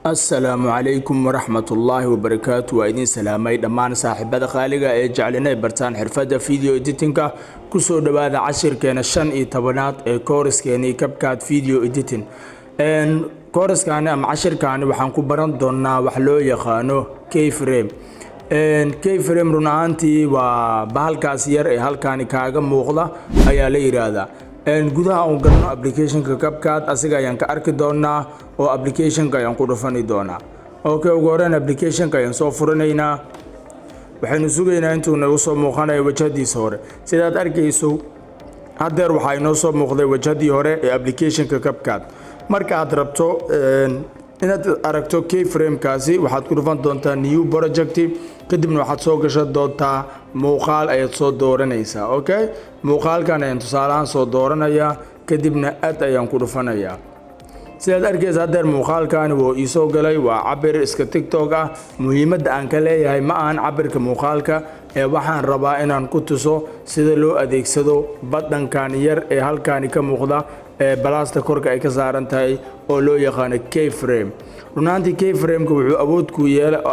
السلام عليكم ورحمة الله وبركاته وإذن سلامي دمان صاحبة خالقة جعلنا برتان حرفة فيديو إديتينكا كسو دبادة عشر كان الشن تبنات كورس كاني كابكات فيديو إديتين إن كورس كان أم عشر كان وحنكو بران دونا وحلو يخانو كي فريم إن كي فريم رونانتي وبهالكاسير هالكاني كاغا موغلا أيا ليرادا gudaha aan galno application-ka Capcut asiga ayaan ka arki doonaa oo application-ka ayaan ku dhufani doonaa. Okay, ugu horreyn application-ka ayaan soo furanaynaa. Waxaynu sugaynaa intuu nagu soo muuqanayo wajhadiisa hore. Sidaad arkayso haddeer waxaa inoo soo muuqday wajhadii hore ee application-ka Capcut. Marka aad rabto inaad aragto keyframe-kaasi waxaad ku dhufan doontaa new project kadibna waxaad soo gashan doontaa muuqaal ayaad soo dooranaysaa. Okay, muuqaalkan ayaan tusaalahan soo dooranayaa kadibna aad ayaan ku dhufanayaa. sidaad arkaysaa haddeer muuqaalkan wuu ii soo galay waa cabir iska TikTok ah. muhiimadda aan ka leeyahay ma ahan cabirka muuqaalka ee waxaan rabaa inaan ku tuso sida loo adeegsado badhankan yar ee halkaani ka muuqda ee balaasta korka ay ka saaran tahay oo loo yaqaan keyframe. runaantii keyframe-ka wuxuu awood ku yeelay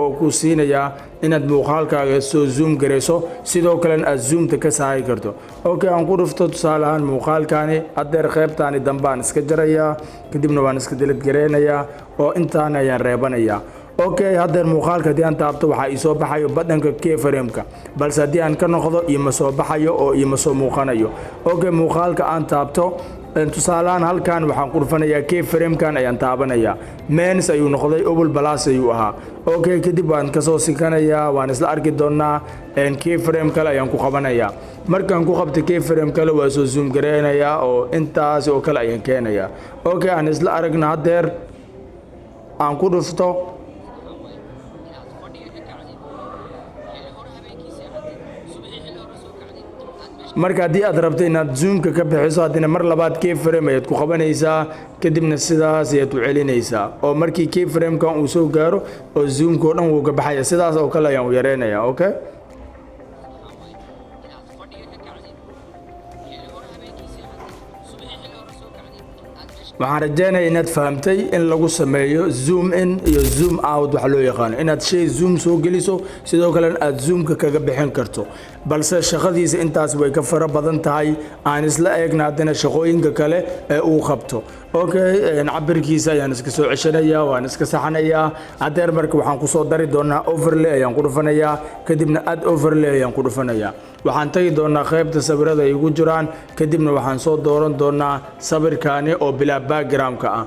oo ku siinaya inaad muuqaalkaaga soo zoom gareyso sidoo kale aad zoomta ka saari karto. Okay, aan ku dhufto tusaalahan muuqaalkaani haddeer qaybtaani dambaan iska jarayaa kadibna waan iska delete gareynayaa oo intaan ayaan reebanayaa. Okay, haddeer muuqaalka haddii aan taabto waxaa ii soo baxayo badhanka keyframe-ka balse haddii aan ka noqdo ima soo baxayo oo ima soo muuqanayo. Okay, muuqaalka aan taabto tusaalahan halkan waxaan ku dhufanayaa keyframe-kan ayaan taabanayaa mens ayuu noqday obol balaas ayuu ahaa. Okay, kadib waan ka soo sikanayaa waan isla arki doonaa keyframe kale ayaan ku qabanayaa. markaan ku qabto keyframe kale waa soo zoom gareynayaa oo intaas oo kale ayaan keenayaa. Okay, aan isla aragna haddeer aan ku dhufto marka haddii aad rabto inaad zoomka ka bixiso haddana mar labaad keyframe ayaad ku qabanaysaa kadibna sidaas ayaad u celinaysaa oo markii keyframe-kan uu soo gaaro oo zoomka oo dhan wuu ka baxaya sidaas oo kale ayaan u yareynayaa. Okay, waxaan rajeynayaa inaad fahamtay in lagu sameeyo zoom in iyo zoom out waxa loo yaqaan inaad shay zoom soo geliso sidoo kale aad zoomka kaga bixin karto balse shaqadiisa intaas way ka fara badan tahay. aan isla eegna hadana shaqooyinka kale ee uu qabto. Okay, cabirkiisa ayaan iska soo ceshanayaa waan iska saxanayaa. haddeer marka waxaan ku soo dari doonaa overlay ayaan ku dhufanayaa kadibna add overlay ayaan ku dhufanayaa. waxaan tagi doonaa qaybta sawirada ay ugu jiraan kadibna waxaan soo dooran doonaa sawirkaani oo bilaa background-ka ah.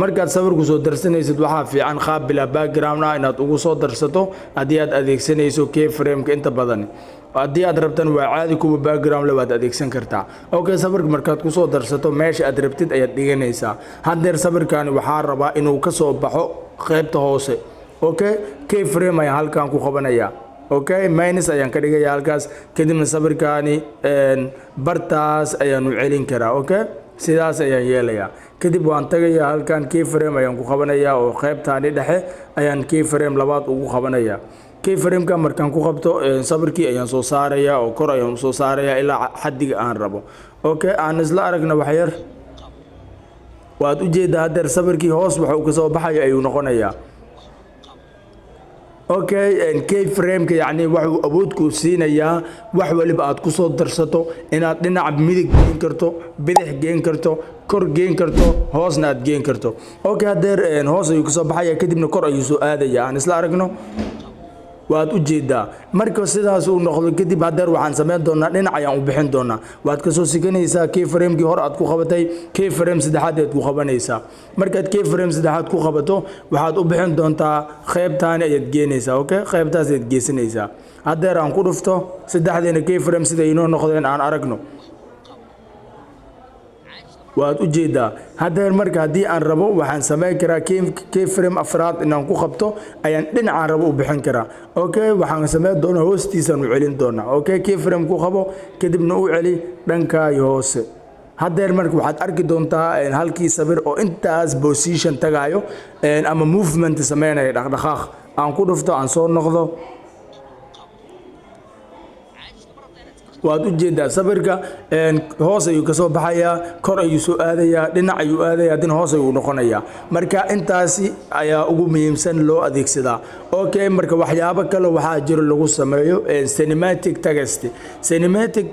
markaad sawirku soo darsanaysid waxaa fiican qaab bilaa background ah inaad ugu soo darsato haddii aad adeegsanayso keyframe-ka inta badan. haddii aad rabtan waa caadi kuwa background le waad adeegsan kartaa. Okay, sawirka markaad ku soo darsato meesha aad rabtid ayaad dhiganaysaa. haddeer sawirkaani waxaa rabaa inuu ka soo baxo qaybta hoose. Okay, keyframe ayaan halkan ku qabanayaa. Okay, minus ayaan ka dhigayaa halkaas kadibna sawirkaani bartaas ayaan u celin karaa. Okay, sidaas ayaan yeelayaa. kadib waan tagayaa halkan keyframe ayaan ku qabanayaa oo qaybtaani dhexe ayaan keyframe labaad ugu qabanayaa. keyframe-ka markaan ku qabto sawirkii ayaan soo saarayaa oo kor ayaan soo saarayaa ilaa xaddiga aan rabo. Okay, aan isla aragna wax yar waad u jeedaa haddeer sawirkii hoos waxa uu ka soo baxayo ayuu noqonayaa. Okay, keyframe-ka yacni wuxuu awood ku siinayaa wax waliba aad ku soo darsato inaad dhinaca midig geen karto bidix geen karto kor geen karto hoosna aad geen karto. Okay, haddeer hoos ayuu ka soo baxaya kadibna kor ayuu soo aadayaa. aan isla aragno waad u jeedaa marka sidaas uu noqdo kadib haddeer waxaan sameyn doonaa dhinac ayaan u bixin doonaa. waad ka soo siganaysaa keyframe-kii hore aad ku qabatay keyframe saddexaad aad ku qabanaysaa. markaad keyframe saddexaad ku qabato waxaad u bixin doontaa qaybtaani ayaad geenaysaa. Okay, qaybtaas ayaad geysanaysaa. haddeer aan ku dhufto saddexdeena keyframe sida inoo noqdeen aan aragno waad u jeedaa. haddeer marka haddii aan rabo waxaan sameyn karaa keyframe afraad inaan ku qabto ayaan dhinacaan rabo u bixin karaa. Okay, waxaan sameyn doonaa hoostiisaan u celin doonaa. Okay, keyframe ku qabo kadibna u celi dhankaay hoose. haddeer marka waxaad arki doontaa halkii sawir oo intaas position tagayo ama movement sameynaya dhaqdhaqaaq. aan ku dhufto aan soo noqdo waad u jeedaa sawirka hoos ayuu ka soo baxayaa kor ayuu soo aadayaa dhinac ayuu aadayaa din hoos ayuu noqonayaa marka intaasi ayaa ugu muhiimsan loo adeegsadaa okay marka waxyaabo kale waxa jiro lagu sameeyo cinematic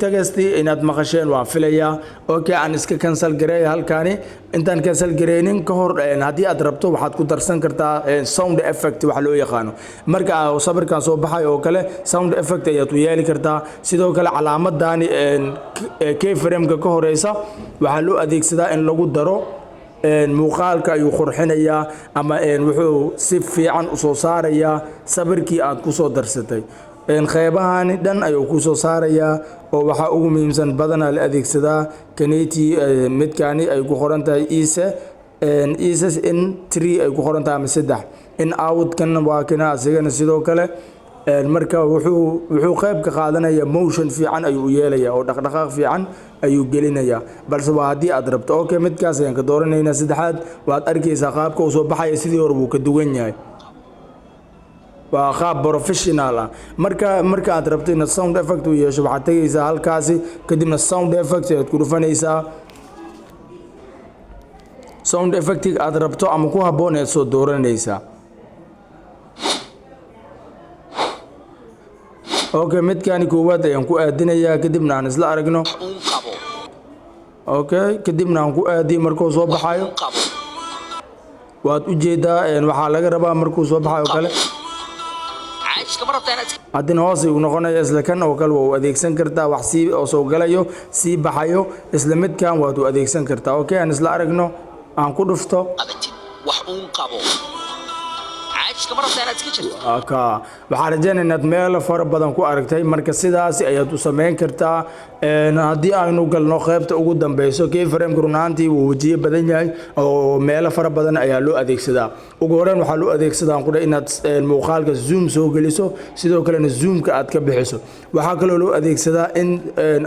text inaad maqasheen waa filayaa okay aan iska cancel gareey halkaani intaan cancel gareynin ka hor hadii aad rabto waxaad ku darsan kartaa sound effect wax loo yaqaano marka sawirkan soo baxay oo kale sound effect ayaad u yeeli kartaa sidoo kale calaamadani keyframe-ka ka horeysa waxa loo adeegsadaa in lagu daro muuqaalka ayuu qurxinayaa ama wuxuu si fiican u soo saarayaa sawirkii aad ku soo darsatay qeybahani dhan ayuu ku soo saarayaa oo waxa ugu muhiimsan badanaa la adeegsadaa kaneti midkani ay ku qoran tahay ises in 3 ay ku qoran tahay ama 3 in out kan waa kana asigana sidoo kale marka wuxuu qayb ka qaadanaya motion fiican ayuu yeelaya oo dhaqdhaqaaq fiican ayuu gelinaya balse waa hadii aad rabto okay midkaas ayaan ka dooranayna saddexaad waad arkaysaa qaabka uu soo baxay sidii hore uu ka duwan yahay waa qaab professional marka aad rabto in sound effect uu yeesho waxaad tagaysaa halkaasi kadibna sound effect aad ku dhufanaysaa sound effect aad rabto ama ku haboon aad soo dooranaysaa okay midkani koowaad ayaan ku aadinayaa kadibna aan isla aragno okay kadibna aan ku aadiyo markuu soo baxayo waad u jeedaa waxa laga rabaa markuu soo baxayo kale hadina hoos uu noqonayo isla kan oo kale waa adeegsan kartaa wax si oo soo galayo si baxayo isla midkan waad u adeegsan kartaa okay aan isla aragno aan ku dhufto wax uun qabo waxaan rajaynayaa inaad meel fara badan ku aragtay marka sidaas ayaad u sameyn kartaa hadii aynu galno qaybta ugu dambayso keyframe-ka runaantii wuu wajiye badan yahay oo meel fara badan ayaa loo adeegsadaa ugu horreyn waxaa loo adeegsadaa qura inaad muuqaalka zoom soo geliso sidoo kalena zoomka aad ka bixiso waxaa kaloo loo adeegsadaa in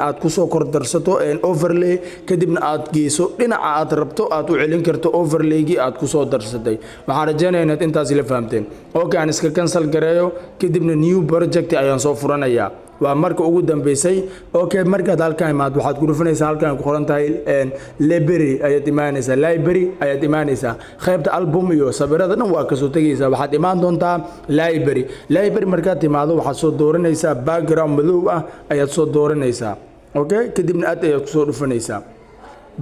aad ku soo kordarsato overlay kadibna aad geyso dhinaca aad rabto aad u celin karto overlay-gii aad ku soo darsatay waxaan rajaynayaa inaad intaas la fahamteen okay aan iska cancel gareeyo kadibna new project ayaan soo furanayaa waa marka ugu dambeysay okay marka halkaan imaad waxaad ku dhufanaysaa halkaan ku qoran tahay library ayaad imaanaysaa qaybta album iyo sawirada dhan waa ka soo tagaysaa waxaad imaan doontaa library markaad timaado waxaad soo dooranaysaa background madow ah ayaad soo dooranaysaa okay kadibna aad ayaad ku soo dhufanaysaa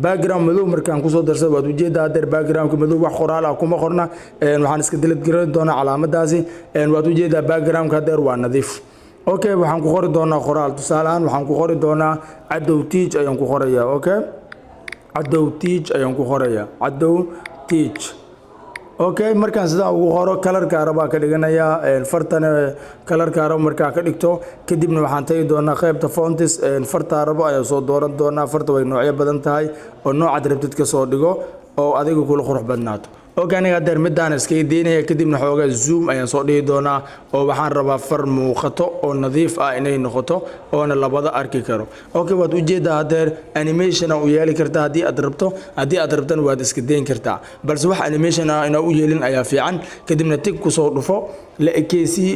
background madow markaan ku soo darsado waad u jeedaa hadeer background madow wax qoraal ah kuma qorna waxaan iska delete gareyn doonaa calaamadaasi waad u jeedaa background hadeer waa nadiif okay waxaan ku qori doonaa qoraal tusaale ahaan waxaan ku qori doonaa cadow teach ayaan ku qorayaa okay cadow teach ayaan ku qorayaa cadow teach okay markaan sidaa ugu qoro kalarka araba ka dhiganayaa fartan kalarka araba markaa ka dhigto kadibna waxaan tagi doonaa qaybta fonts farta araba ayaa soo dooran doonaa farta way noocyo badan tahay oo noocaad rabtid ka soo dhigo oo adiga kula qurux badnaato okay aniga hadeer midaan iska deynaya kadibna xoogaa zoom ayaan soo dhihi doonaa oo waxaan rabaa far muuqato oo nadiif ah inay noqoto oona labada arki karo okay waad u jeedaa hadeer animation u yeeli kartaa hadii aad rabtan waad iska deyn kartaa balse wax animation ah inaa u yeelin ayaa fiican kadibna tig ku soo dhufo la ekeysi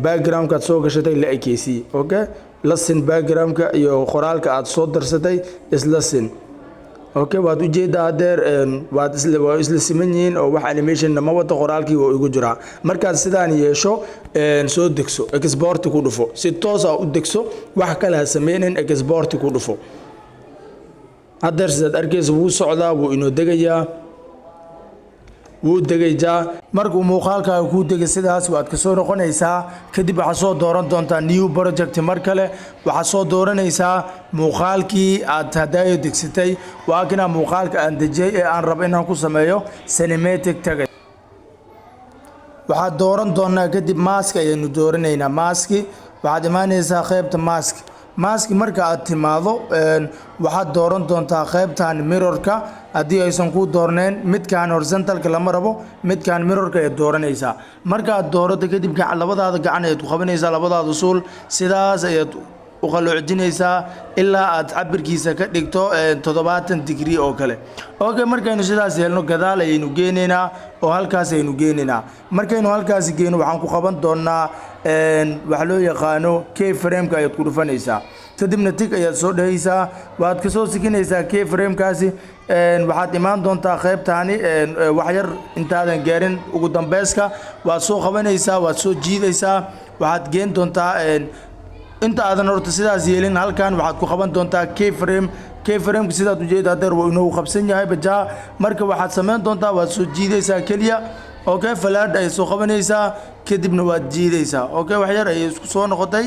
background-ka aad soo gashatay la ekeysi okay la sin background-ka iyo qoraalka aad soo darsatay isla sin okay waad u jeedaa hadeer waad isla siman yihiin oo wax animation ma wada qoraalkii oo igu jira markaad sidaan yeesho soo degso export ku dhufo si toos ah u degso wax kale ha sameeyeen export ku dhufo hadeer sidaad arkayso wuu socdaa wuu inoo degayaa wuu degayjaa markuu muuqaalkaaga ku degay sidaas waad ka soo noqonaysaa kadib waxaad soo dooran doontaa new project mar kale waxaad soo dooranaysaa muuqaalkii aad hadaayo degsatay waa kana muuqaalka aan dejiyay ee aan rabo inaan ku sameeyo cinematic tag waxaad dooran doonaa kadib mask ayaynu dooranaynaa maski waxaad imaanaysaa qaybta mask marka aad timaado waxaad dooran doontaa qaybtan mirrorka hadii aysan ku doorneen midkaan horizontalka lama rabo midkaan mirrorka ay dooranaysaa marka aad doorato kadib labadaada gacan ay ku qabanaysaa labadaada suul sidaas ay u qalloocdinaysaa ilaa aad cabirkiisa ka dhigto 70 degree oo kale okay markaynu sidaas yeelno gadaal ayaynu geenaynaa oo halkaas ayaynu geenaynaa markaynu halkaas geeno waxaan ku qaban doonaa waxa loo yaqaano keyframe-ka ayaad ku dhufanaysaa kadibna tig ayaad soo dhahaysaa waad ka soo sikinaysaa keyframe-kaasi waxaad imaan doontaa qaybtaani wax yar intaadan gaarin ugu dambayska waad soo qabanaysaa waad soo jiidaysaa waxaad geen doontaa inta aadan horta sidaas yeelin halkan waxaad ku qaban doontaa keyframe-ka sidaad ujeeda hadeer waa inuu qabsan yahay bajaa marka waxaad samayn doontaa waad soo jiidaysaa keliya okay falaadh ay soo qabanaysaa kadibna waad jiidaysaa okay wax yar ay isku soo noqotay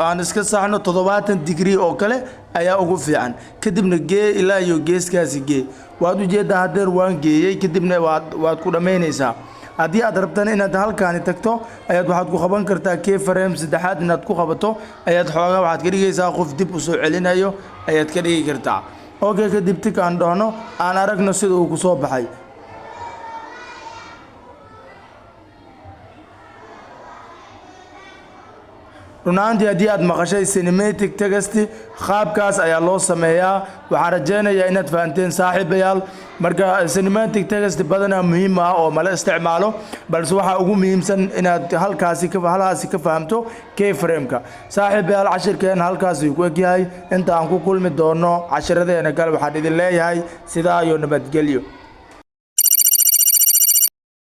aan iska saxno 70 degree oo kale ayaa ugu fiican kadibna gee ilaa iyo geeskaasi gee waad u jeedaa hadeer waan geeyay kadibna waad ku dhameynaysaa haddii aad rabtana inaad halkaani tagto ayaad waxaad ku qaban kartaa keyframe saddexaad inaad ku qabato ayaad xoogaa waxaad ka dhigaysaa qof dib u soo celinayo ayaad ka dhigi kartaa okay kadib tig aan dhahno aan aragno sida uu ku soo baxay runaantii haddii aad maqashay cinematic text qaabkaas ayaa loo sameeyaa waxaan rajaynayaa inaad fahanteen saaxiibayaal marka cinematic text badanaa muhiim ah oo mala isticmaalo balse waxaa ugu muhiimsan inaad halkaasi ka fahamto keyframe-ka saaxiibayaal cashirkeena halkaasi ku egyahay inta aan ku kulmi doono cashiradeena kale waxaan idin leeyahay sidaa iyo nabadgelyo